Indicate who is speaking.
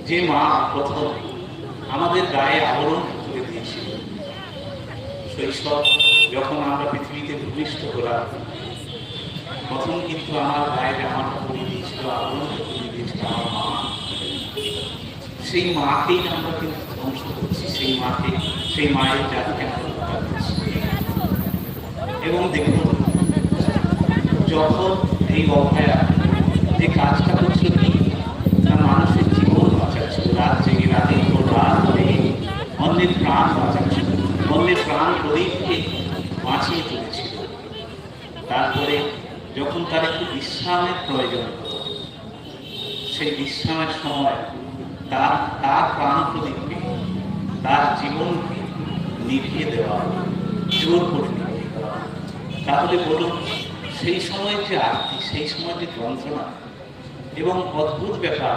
Speaker 1: যে মা প্রথম আমাদের গায়ে আবরণ করে দিয়েছিল। শৈশব যখন আমরা পৃথিবীতে ভূমিষ্ঠ হলাম, প্রথম কিন্তু আমার গায়ে জামাটা পরিয়ে দিয়েছিল, আবরণ পরিয়ে দিয়েছিল আমার মা। সেই মাকেই আমরা কিন্তু ধ্বংস করছি, সেই মাকে, সেই মায়ের জাতিকে আমরা হত্যা করছি। এবং দেখুন, যখন এই অভয়া যে কাজটা করছিল কি না, মানুষের জীবন বাঁচাচ্ছিল, রাত জেগে রাতের পর রাত জেগে অন্যের প্রাণ বাঁচাচ্ছিল, অন্যের প্রাণ প্রদীপকে বাঁচিয়ে তুলেছিল। তারপরে যখন তার একটু বিশ্রামের প্রয়োজন হতো, সেই বিশ্রামের সময় তার তার প্রাণ প্রদীপকে, তার জীবনকে নিভিয়ে দেওয়া, জোর করে নিভিয়ে দেওয়া। তাহলে বলুন, সেই সময় যে আরতি, সেই সময় যে যন্ত্রণা, এবং অদ্ভুত ব্যাপার,